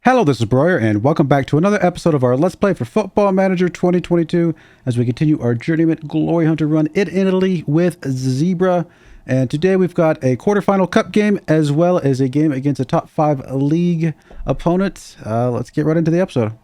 Hello, this is Broyar, and welcome back to another episode of our Let's Play for Football Manager 2022 as we continue our Journeyman Glory Hunter run in Italy with ZEBRE. And today we've got a quarterfinal cup game as well as a game against a top 5 league opponent. Let's get right into the episode.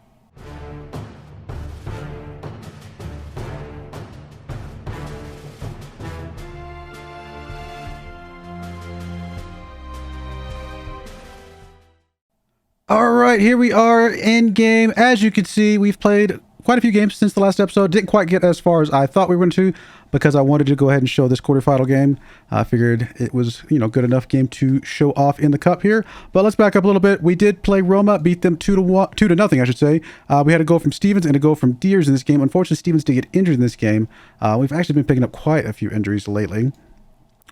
All right, here we are in game. As you can see, we've played quite a few games since the last episode. Didn't quite get as far as I thought we were going to because I wanted to go ahead and show this quarterfinal game. I figured it was, good enough game to show off in the cup here. But let's back up a little bit. We did play Roma, beat them 2-1, 2-0, I should say. We had a goal from Stevens and a goal from Diers in this game. Unfortunately, Stevens did get injured in this game. We've actually been picking up quite a few injuries lately.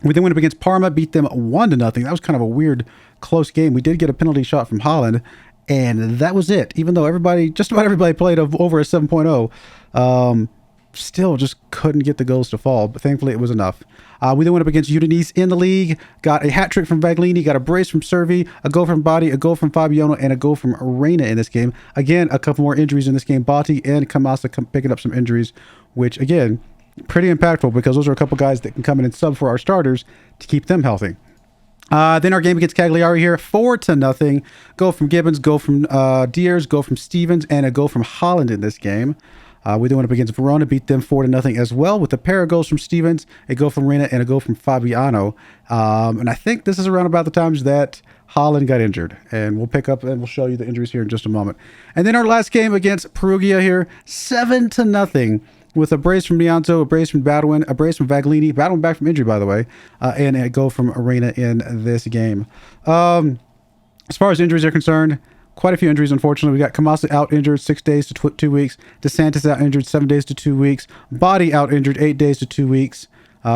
We then went up against Parma, beat them 1-0. That was kind of a weird, close game. We did get a penalty shot from Holland, and that was it. Even though just about everybody played over a 7.0, still just couldn't get the goals to fall. But thankfully, it was enough. We then went up against Udinese in the league, got a hat trick from Vaglini, got a brace from Servi, a goal from Botti, a goal from Fabiano, and a goal from Reina in this game. Again, a couple more injuries in this game. Botti and Kamasa picking up some injuries, which, again, pretty impactful because those are a couple guys that can come in and sub for our starters to keep them healthy. Then our game against Cagliari here, 4-0. Goal from Gibbons, goal from Diers, goal from Stevens, and a goal from Holland in this game. We then went up against Verona, beat them 4-0 as well with a pair of goals from Stevens, a goal from Reina, and a goal from Fabiano. And I think this is around about the times that Holland got injured. And we'll pick up and we'll show you the injuries here in just a moment. And then our last game against Perugia here, 7-0. With a brace from Nianzo, a brace from Badwin, a brace from Vaglini, Badwin back from injury, by the way, and a goal from Arena in this game. As far as injuries are concerned, quite a few injuries, unfortunately. We got Kamasa out injured 6 days to 2 weeks. DeSantis out injured 7 days to 2 weeks. Botti out injured 8 days to 2 weeks. So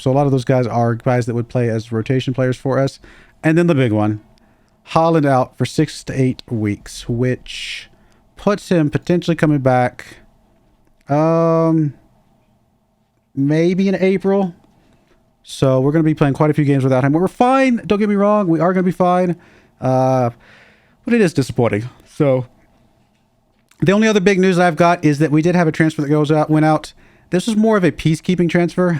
a lot of those guys are guys that would play as rotation players for us. And then the big one, Holland out for 6 to 8 weeks, which puts him potentially coming back maybe in April. So we're going to be playing quite a few games without him. We're fine. Don't get me wrong. We are going to be fine. But it is disappointing. So the only other big news I've got is that we did have a transfer that went out. This was more of a peacekeeping transfer.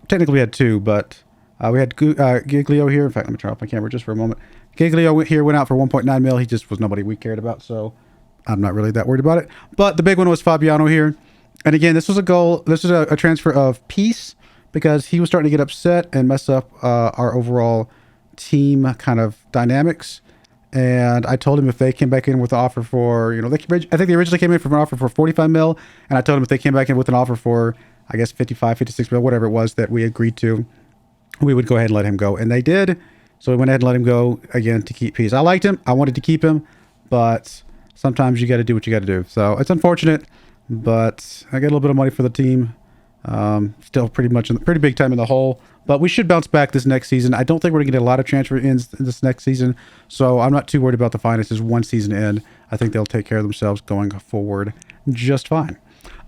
Technically we had two, but we had Giglio here. In fact, let me turn off my camera just for a moment. Giglio went out for 1.9 mil. He just was nobody we cared about. So I'm not really that worried about it. But the big one was Fabiano here. And again, this was a goal. This is a transfer of peace because he was starting to get upset and mess up our overall team kind of dynamics. And I told him if they came back in with an offer for, I think they originally came in for an offer for 45 mil. And I told him if they came back in with an offer for, I guess, 55, 56 mil, whatever it was that we agreed to, we would go ahead and let him go. And they did. So we went ahead and let him go again to keep peace. I liked him. I wanted to keep him. But sometimes you got to do what you got to do. So it's unfortunate, but I get a little bit of money for the team. Still pretty big time in the hole, but we should bounce back this next season. I don't think we're going to get a lot of transfer ins this next season, so I'm not too worried about the finances one season in. I think they'll take care of themselves going forward just fine.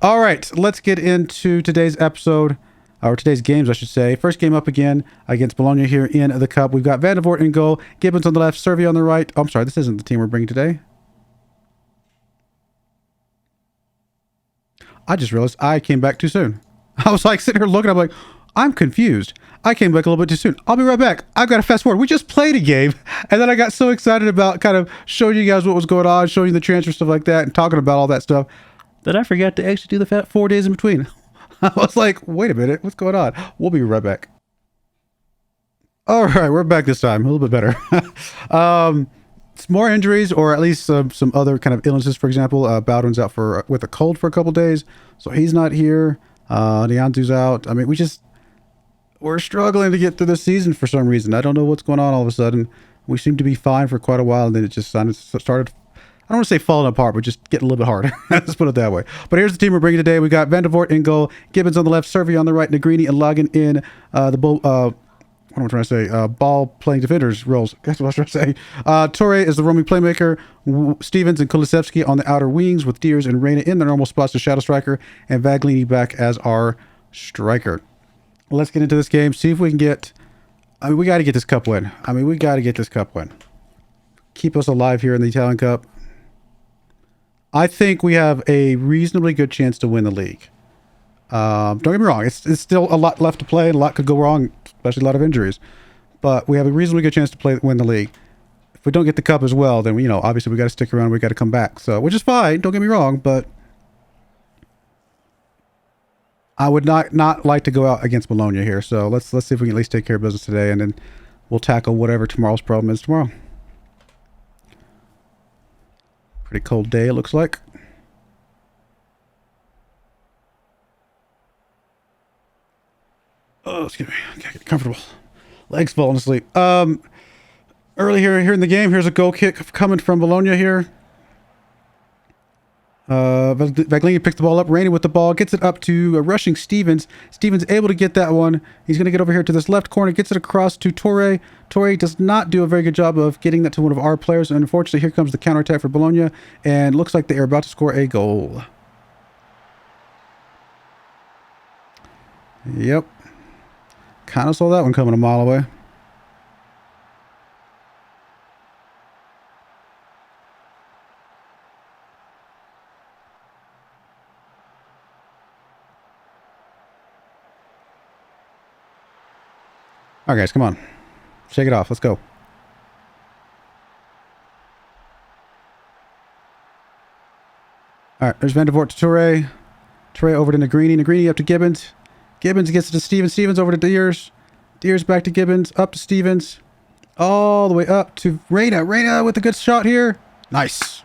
All right, let's get into today's episode, or today's games, I should say. First game up again against Bologna here in the cup. We've got Van der Voort in goal, Gibbons on the left, Servi on the right. Oh, I'm sorry, this isn't the team we're bringing today. I just realized I came back too soon. I was like sitting here looking, I'm like, I'm confused. I came back a little bit too soon. I'll be right back. I've got to fast forward. We just played a game. And then I got so excited about kind of showing you guys what was going on, showing you the transfer stuff like that, and talking about all that stuff, that I forgot to actually do the 4 days in between. I was like, wait a minute, what's going on? We'll be right back. All right, we're back this time. A little bit better. It's more injuries, or at least some other kind of illnesses. For example, Bowden's out with a cold for a couple days, so he's not here. Nianzu's out. I mean, we're struggling to get through this season for some reason. I don't know what's going on all of a sudden. We seem to be fine for quite a while, and then it just started, I don't want to say falling apart, but just getting a little bit harder. Let's put it that way. But here's the team we're bringing today. We got Van der Voort in goal, Gibbons on the left, Servi on the right, Negrini and Lagan in what am I trying to say? Ball-playing defenders roles. That's what I was trying to say. Torre is the roaming playmaker. Stevens and Kulisevsky on the outer wings with Diers and Reina in their normal spots as shadow striker. And Vaglini back as our striker. Let's get into this game. See if we can get... we got to get this cup win. We got to get this cup win. keep us alive here in the Italian Cup. I think we have a reasonably good chance to win the league. Don't get me wrong. It's still a lot left to play, and a lot could go wrong, especially a lot of injuries. But we have a reasonably good chance to win the league. If we don't get the cup as well, then obviously we got to stick around. We got to come back. So, which is fine. Don't get me wrong, but I would not like to go out against Bologna here. So let's see if we can at least take care of business today, and then we'll tackle whatever tomorrow's problem is tomorrow. Pretty cold day, it looks like. Oh, excuse me. Okay, get comfortable. Legs falling asleep. Early here in the game, here's a goal kick coming from Bologna here. Vaglini picks the ball up. Rainey with the ball. Gets it up to rushing Stevens. Stevens able to get that one. He's going to get over here to this left corner. Gets it across to Torre. Torre does not do a very good job of getting that to one of our players. And unfortunately, here comes the counterattack for Bologna. And looks like they are about to score a goal. Yep. Kind of saw that one coming a mile away. All right, guys, come on. Shake it off. Let's go. All right, there's Van der Voort to Toure. Toure over to Negrini. Negrini up to Gibbons. Gibbons gets it to Stevens. Stevens over to Deers. Deers back to Gibbons. Up to Stevens. All the way up to Reyna. Reyna with a good shot here. Nice.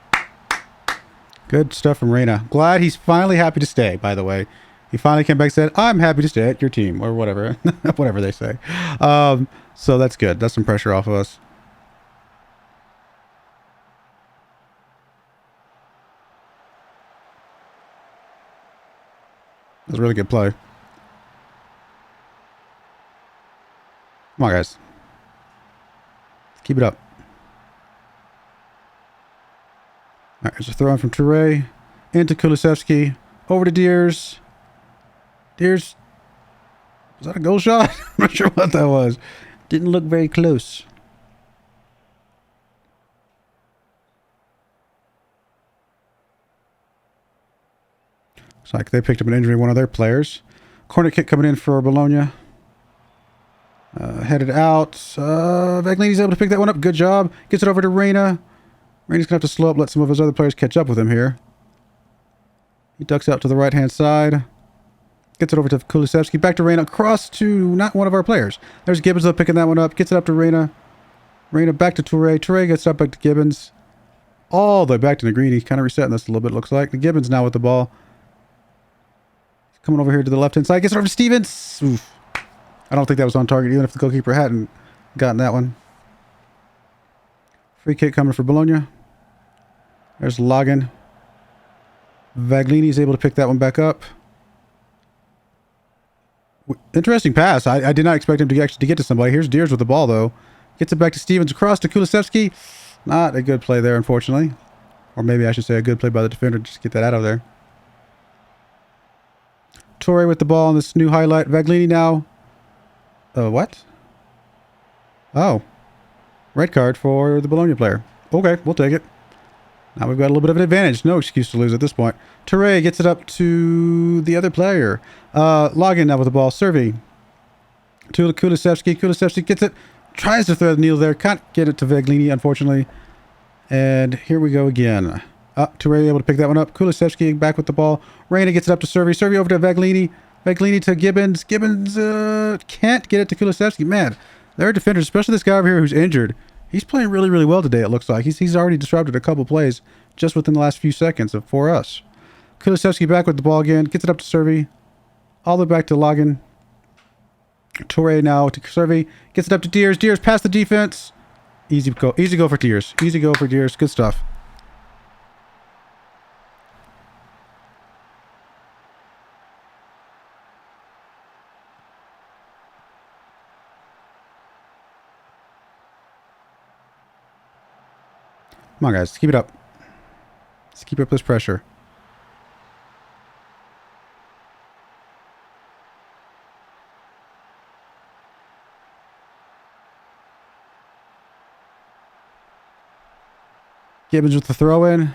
Good stuff from Reyna. Glad he's finally happy to stay, by the way. He finally came back and said, I'm happy to stay at your team, or whatever. Whatever they say. So that's good. That's some pressure off of us. That's a really good play. Come on, guys. Keep it up. All right, there's a throw in from Toure. Into Kulusevski. Over to Deers. Deers. Was that a goal shot? I'm not sure what that was. Didn't look very close. Looks like they picked up an injury, one of their players. Corner kick coming in for Bologna. Headed out. Vaglini's able to pick that one up. Good job. Gets it over to Reyna. Reyna's going to have to slow up, let some of his other players catch up with him here. He ducks out to the right-hand side. Gets it over to Kulusevski. Back to Reyna. Across to not one of our players. There's Gibbons though, picking that one up. Gets it up to Reyna. Reyna back to Toure. Toure gets it up back to Gibbons. All the way back to Negrini. Kind of resetting this a little bit, looks like. The Gibbons now with the ball. Coming over here to the left-hand side. Gets it over to Stevens. Oof. I don't think that was on target, even if the goalkeeper hadn't gotten that one. Free kick coming for Bologna. There's Logan. Vaglini's able to pick that one back up. Interesting pass. I did not expect him to actually get to somebody. Here's Deers with the ball, though. Gets it back to Stevens. Across to Kulusevski. Not a good play there, unfortunately. Or maybe I should say a good play by the defender. Just get that out of there. Torre with the ball on this new highlight. Vaglini now. What? Oh. Red card for the Bologna player. Okay, we'll take it. Now we've got a little bit of an advantage. No excuse to lose at this point. Toure gets it up to the other player. Logan now with the ball. Serving to Kulusevski. Kulusevski gets it. Tries to thread the needle there. Can't get it to Vaglini, unfortunately. And here we go again. Toure able to pick that one up. Kulusevski back with the ball. Reyna gets it up to Servi. Servi over to Vaglini. Vaglini to Gibbons. Gibbons can't get it to Kulusevski. Man, their defenders, especially this guy over here who's injured, he's playing really, really well today, it looks like. He's already disrupted a couple plays just within the last few seconds for us. Kulusevski back with the ball again. Gets it up to Servi. All the way back to Logan. Toure now to Servi. Gets it up to Deers. Deers past the defense. Easy go for Deers. Easy go for Deers. Good stuff. Come on, guys. Keep it up. Let's keep up this pressure. Gibbons with the throw in.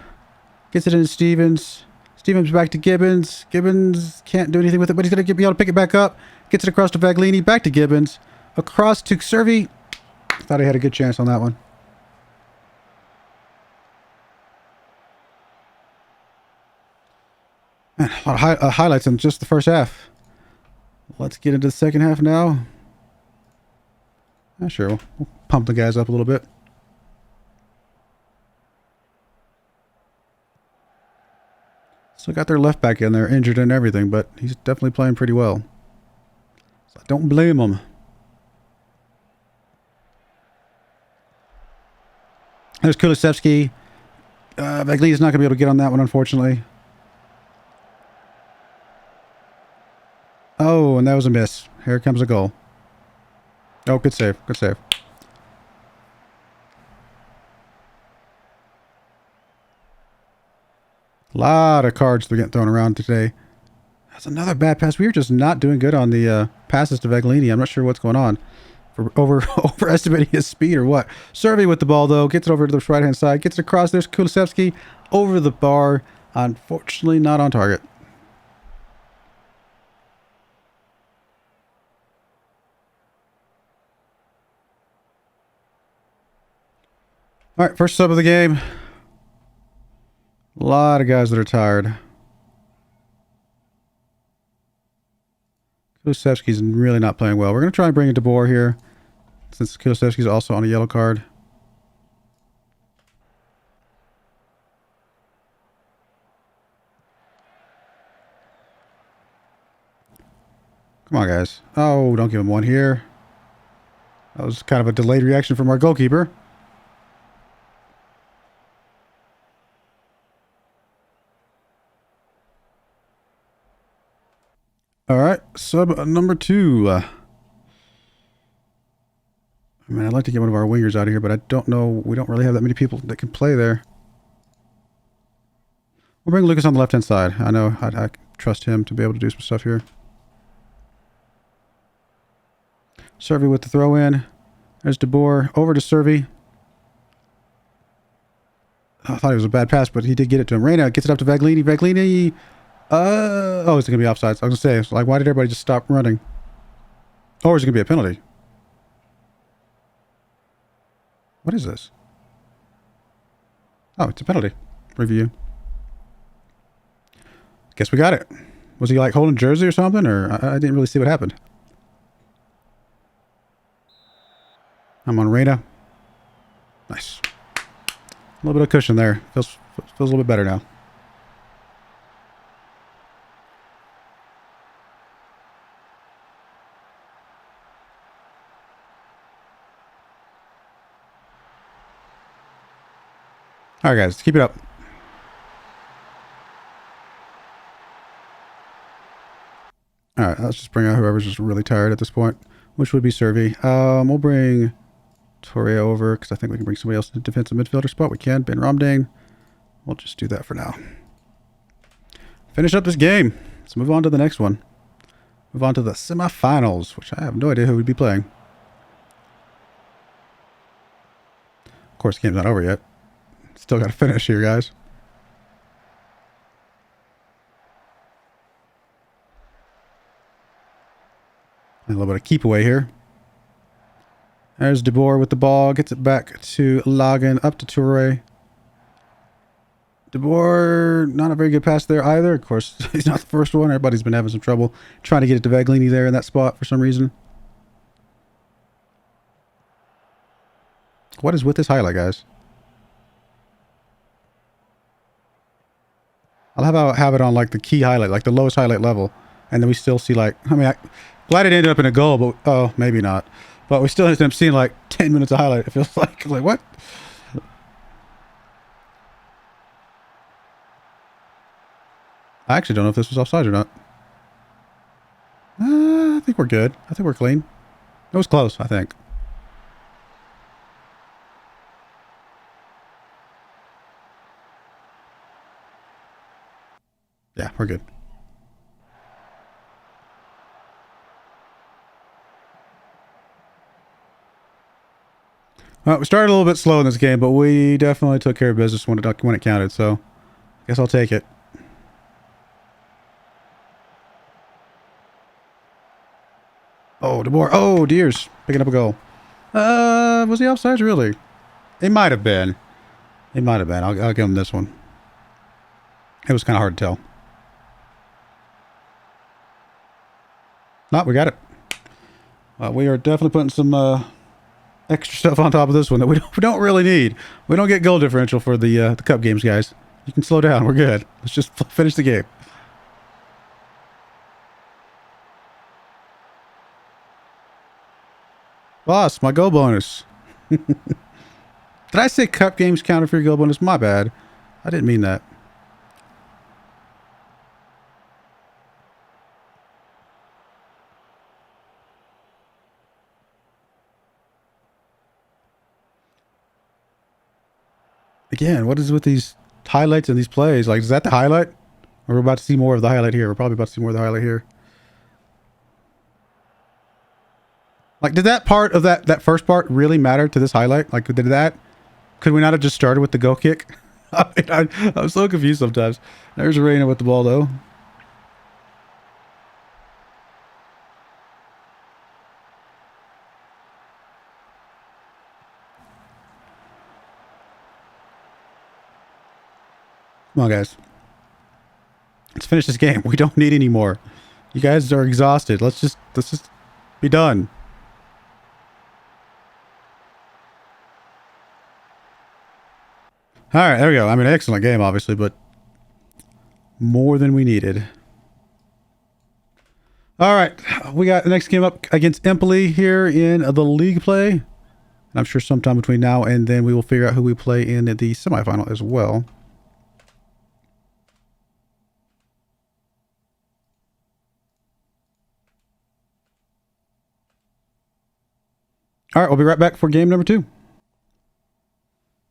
Gets it into Stevens. Stevens back to Gibbons. Gibbons can't do anything with it, but he's going to be able to pick it back up. Gets it across to Vaglini. Back to Gibbons. Across to Servi. Thought he had a good chance on that one. Man, a lot of highlights in just the first half. Let's get into the second half now. Yeah, sure, we'll pump the guys up a little bit. Still got their left back in there, injured and everything, but he's definitely playing pretty well. So I don't blame him. There's Kulusevski. Vaglini's not going to be able to get on that one, unfortunately. Oh, and that was a miss. Here comes a goal. Oh, good save. Good save. A lot of cards they're getting thrown around today. That's another bad pass. We were just not doing good on the passes to Vaglini. I'm not sure what's going on. For overestimating his speed or what. Servi with the ball, though. Gets it over to the right-hand side. Gets it across. There's Kulusevski over the bar. Unfortunately, not on target. All right, first sub of the game. A lot of guys that are tired. Kulusevski's really not playing well. We're going to try and bring in DeBoer here, since Kulusevski's also on a yellow card. Come on, guys. Oh, don't give him one here. That was kind of a delayed reaction from our goalkeeper. All right, sub number 2. I mean, I'd like to get one of our wingers out of here, but I don't know. We don't really have that many people that can play there. We'll bring Lucas on the left-hand side. I know I trust him to be able to do some stuff here. Servi with the throw in. There's DeBoer. Over to Servi. I thought it was a bad pass, but he did get it to him. Reyna gets it up to Vaglini. Vaglini. Oh, it's going to be offsides. I was going to say, like, why did everybody just stop running? Or is it going to be a penalty? What is this? Oh, it's a penalty. Review. Guess we got it. Was he, like, holding jersey or something? Or I didn't really see what happened. I'm on Reyna. Nice. A little bit of cushion there. Feels a little bit better now. All right, guys, keep it up. All right, let's just bring out whoever's just really tired at this point, which would be Servi. We'll bring Torre over because I think we can bring somebody else in the defensive midfielder spot. We can. Ben Romdane. We'll just do that for now. Finish up this game. Let's move on to the next one. Move on to the semifinals, which I have no idea who we'd be playing. Of course, the game's not over yet. Still got to finish here, guys. And a little bit of keep away here. There's DeBoer with the ball. Gets it back to Lagan. Up to Toure. DeBoer, not a very good pass there either. Of course, he's not the first one. Everybody's been having some trouble trying to get it to Vaglini there in that spot for some reason. What is with this highlight, guys? I'll have it on like the key highlight, like the lowest highlight level. And then we still see like, I mean, glad it ended up in a goal, but, oh, maybe not. But we still end up seeing like 10 minutes of highlight. It feels like what? I actually don't know if this was offside or not. I think we're good. I think we're clean. It was close, I think. Yeah, we're good. We started a little bit slow in this game, but we definitely took care of business when it counted, so I guess I'll take it. Oh, DeBoer. Oh, Deers. Picking up a goal. Was he offsides, really? It might have been. It might have been. I'll give him this one. It was kind of hard to tell. No, we got it. We are definitely putting some extra stuff on top of this one that we don't really need. We don't get goal differential for the cup games, guys. You can slow down. We're good. Let's just finish the game. Boss, my goal bonus. Did I say cup games counted for your goal bonus? My bad. I didn't mean that. Again, what is with these highlights and these plays? Like, is that the highlight? Or we're about to see more of the highlight here. We're probably about to see more of the highlight here. Like, did that part of that first part really matter to this highlight? Like, could we not have just started with the go kick? I mean, I'm so confused sometimes. There's Reina with the ball, though. Come on, guys. Let's finish this game. We don't need any more. You guys are exhausted. Let's just be done. All right, there we go. I mean, excellent game, obviously, but more than we needed. All right, we got the next game up against Empoli here in the league play. And I'm sure sometime between now and then we will figure out who we play in the semifinal as well. All right, we'll be right back for game number 2.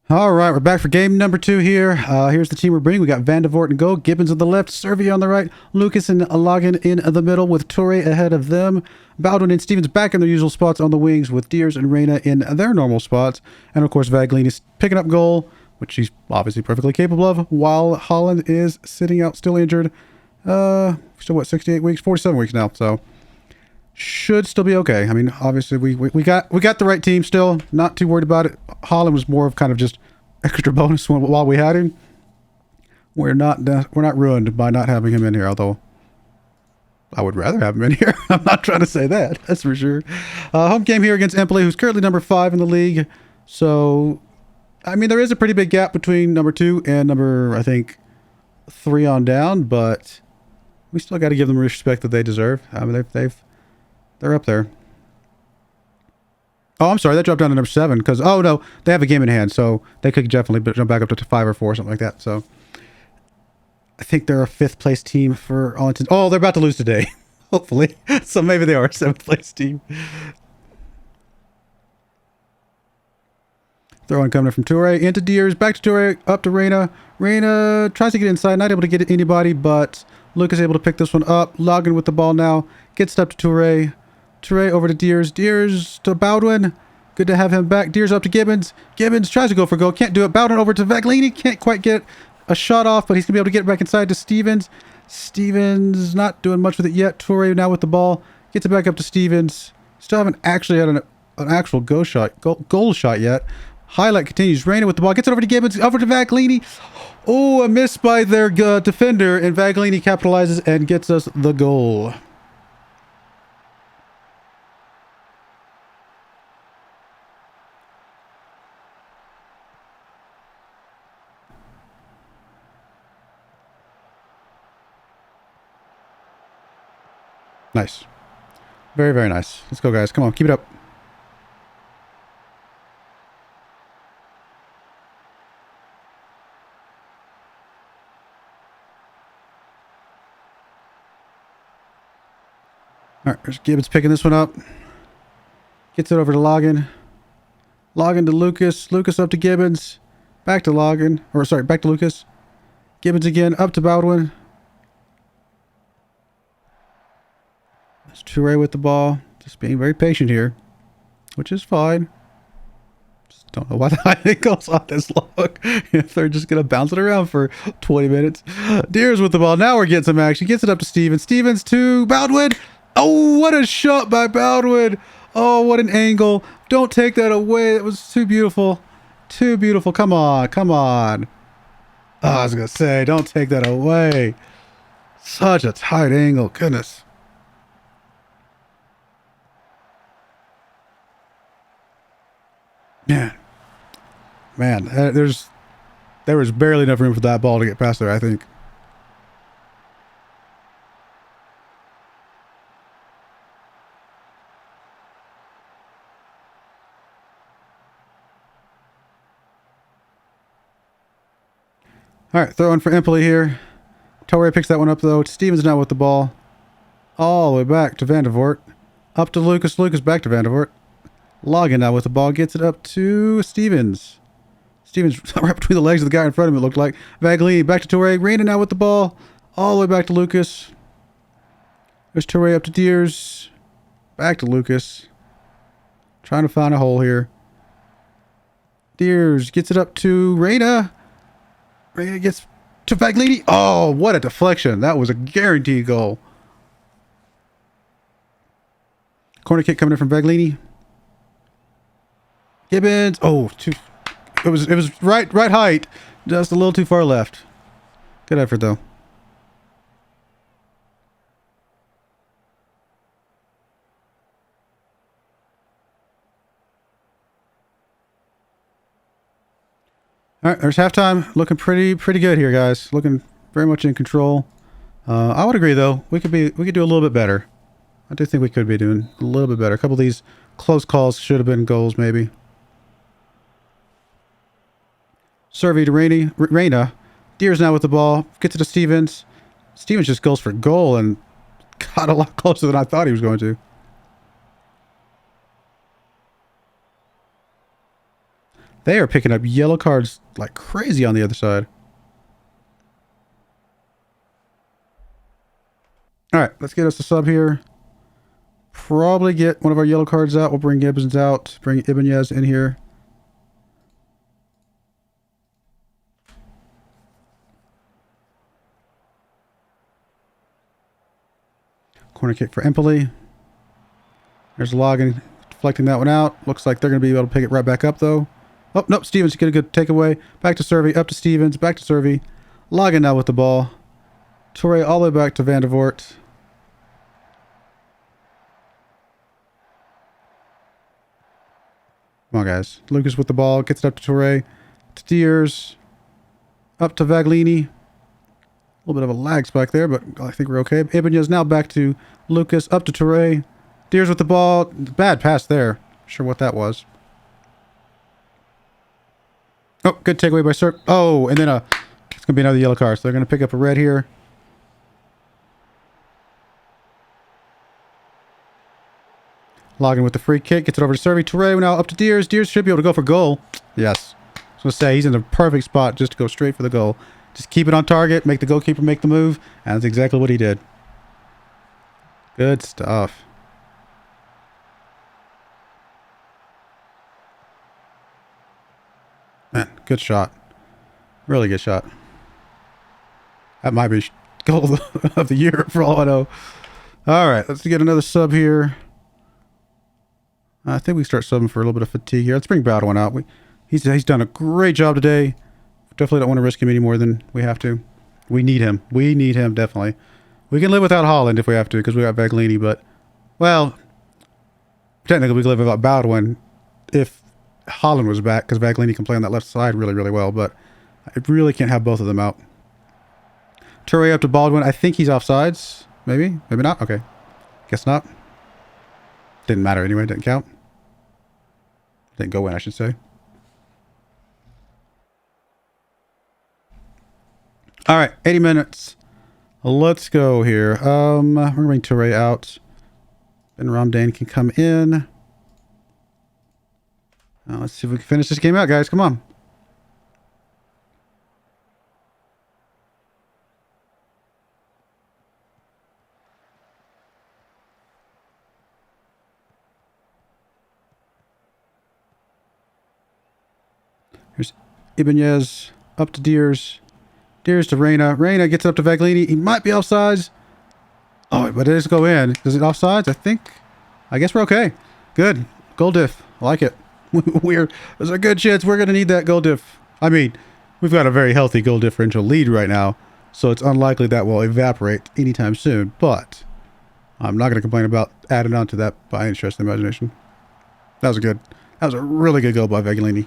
All right, we're back for game number 2 here. Here's the team we're bringing. We got Van de Voort in goal, Gibbons on the left, Servia on the right, Lucas and Logan in the middle with Toure ahead of them. Baldwin and Stevens back in their usual spots on the wings with Deers and Reina in their normal spots. And of course, Vaglini's picking up goal, which he's obviously perfectly capable of, while Holland is sitting out still injured. Still what, 68 weeks? 47 weeks now, so should still be okay. I mean, obviously we got the right team still. Not too worried about it. Holland was more of kind of just extra bonus while we had him. We're not ruined by not having him in here, although I would rather have him in here. I'm not trying to say that. That's for sure. Home game here against Empoli, who's currently number 5 in the league. So, I mean, there is a pretty big gap between number 2 and number, I think, 3 on down, but we still got to give them the respect that they deserve. I mean, they're up there. Oh, I'm sorry. That dropped down to number 7 because, oh, no, they have a game in hand. So they could definitely jump back up to 5 or 4 or something like that. So I think they're a 5th place team for all intents. Oh, they're about to lose today, hopefully. So maybe they are a 7th place team. Throw in coming from Toure into Deers, back to Toure, up to Reina. Reina tries to get inside, not able to get anybody, but Luke is able to pick this one up. Logan with the ball now. Gets up to Toure. Toure over to Deers. Deers to Baldwin. Good to have him back. Deers up to Gibbons. Gibbons tries to go for goal. Can't do it. Baldwin over to Vaglini. Can't quite get a shot off, but he's going to be able to get it back inside to Stevens. Stevens not doing much with it yet. Toure now with the ball. Gets it back up to Stevens. Still haven't actually had an actual goal shot yet. Highlight continues. Reina with the ball. Gets it over to Gibbons. Over to Vaglini. Oh, a miss by their defender. And Vaglini capitalizes and gets us the goal. Nice. Very, very nice. Let's go, guys. Come on, keep it up. All right, there's Gibbons picking this one up. Gets it over to Logan. Logan to Lucas. Lucas up to Gibbons. Back to Logan. Or, sorry, back to Lucas. Gibbons again. Up to Baldwin. That's Toure with the ball. Just being very patient here, which is fine. Just Don't know why the high ankle's on this long. If they're just going to bounce it around for 20 minutes. Deers with the ball. Now we're getting some action. Gets it up to Stevens. Stevens to Baldwin. Oh, what a shot by Baldwin. Oh, what an angle. Don't take that away. It was too beautiful. Too beautiful. Come on. Come on. Oh, I was going to say, don't take that away. Such a tight angle. Goodness. Man, there was barely enough room for that ball to get past there, I think. All right, throw in for Empoli here. Torre picks that one up, though. Stevens now with the ball. All the way back to Vandervoort. Up to Lucas. Lucas back to Vandervoort. Logan now with the ball. Gets it up to Stevens. Stevens right between the legs of the guy in front of him, it looked like. Vaglini back to Torre. Reina now with the ball. All the way back to Lucas. There's Torre up to Deers. Back to Lucas. Trying to find a hole here. Deers gets it up to Reina. Reina gets to Vaglini. Oh, what a deflection. That was a guaranteed goal. Corner kick coming in from Vaglini. Gibbons. Oh, it was right height. Just a little too far left. Good effort, though. All right, there's halftime. Looking pretty good here, guys. Looking very much in control. I would agree, though. We could do a little bit better. I do think we could be doing a little bit better. A couple of these close calls should have been goals, maybe. Survey to Reina. Deers now with the ball. Gets it to Stevens. Stevens just goes for goal and got a lot closer than I thought he was going to. They are picking up yellow cards like crazy on the other side. All right, let's get us a sub here. Probably get one of our yellow cards out. We'll bring Gibbons out. Bring Ibanez in here. Corner kick for Empoli. There's Logan deflecting that one out. Looks like they're going to be able to pick it right back up, though. Oh, nope. Stevens get a good takeaway. Back to Survey. Up to Stevens. Back to Survey. Logan now with the ball. Torre all the way back to Vandervoort. Come on, guys. Lucas with the ball. Gets it up to Torre. To Deers. Up to Vaglini. A little bit of a lag spike there, but I think we're okay. Ibanez now back to Lucas. Up to Torre. Deers with the ball. Bad pass there. Not sure what that was. Oh, good takeaway by Sir. Oh, and then it's going to be another yellow card. So they're going to pick up a red here. Logan with the free kick. Gets it over to Survey. Torre now up to Deers. Deers should be able to go for goal. Yes. I was going to say, he's in the perfect spot just to go straight for the goal. Just keep it on target. Make the goalkeeper make the move. And that's exactly what he did. Good stuff. Man, good shot. Really good shot. That might be goal of the year for all I know. All right, let's get another sub here. I think we start subbing for a little bit of fatigue here. Let's bring Baldwin out. He's done a great job today. Definitely don't want to risk him any more than we have to. We need him. We need him, definitely. We can live without Holland if we have to, because we got Vaglini, but, well, technically we can live without Baldwin if Holland was back, because Vaglini can play on that left side really, really well, but I really can't have both of them out. Torre up to Baldwin. I think he's offsides. Maybe? Maybe not? Okay. Guess not. Didn't matter anyway. Didn't count. Didn't go in, I should say. All right. 80 minutes. Let's go here. We're going to bring Torre out. Ben Ramdan can come in. Let's see if we can finish this game out, guys. Come on. Ibanez up to Deers. Deers to Reyna. Reyna gets up to Vaglini. He might be offsides. Oh, but it does go in. Is it offsides? I guess we're okay. Good. Goal diff. I like it. There's a good chance we're going to need that goal diff. I mean, we've got a very healthy goal differential lead right now, so it's unlikely that will evaporate anytime soon, but I'm not going to complain about adding on to that by any stretch of the imagination. That was a really good goal by Vaglini.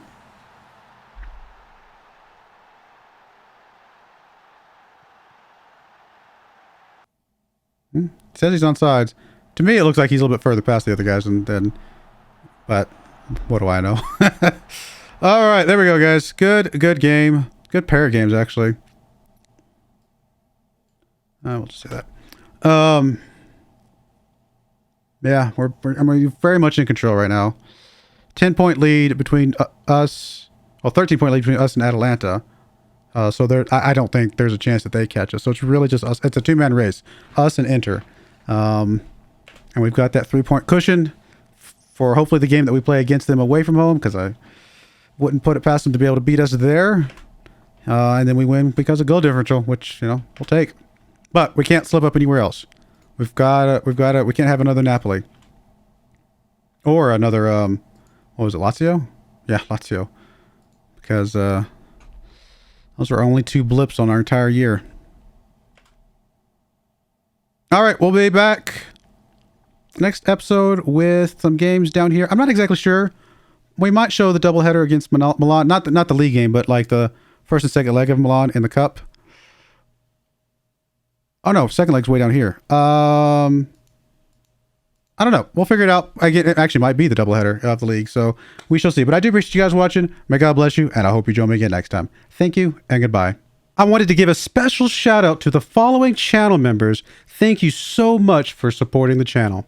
It says he's on sides. To me, it looks like he's a little bit further past the other guys but what do I know? All right, there we go, guys. Good game. Good pair of games, actually. We'll just say that. Yeah, we're very much in control right now. 10-point lead between us. Well, 13-point lead between us and Atalanta. So I don't think there's a chance that they catch us. So it's really just us. It's a two-man race. Us and Inter. And we've got that 3-point cushion for hopefully the game that we play against them away from home, because I wouldn't put it past them to be able to beat us there. And then we win because of goal differential, which, we'll take. But we can't slip up anywhere else. We can't have another Napoli. Or another, what was it, Lazio? Yeah, Lazio. Because those are only 2 blips on our entire year. All right, we'll be back next episode with some games down here. I'm not exactly sure. We might show the doubleheader against Milan. Not the league game, but like the first and second leg of Milan in the cup. Oh no, second leg's way down here. I don't know. We'll figure it out. It actually might be the doubleheader of the league, so we shall see. But I do appreciate you guys watching. May God bless you, and I hope you join me again next time. Thank you, and goodbye. I wanted to give a special shout out to the following channel members. Thank you so much for supporting the channel.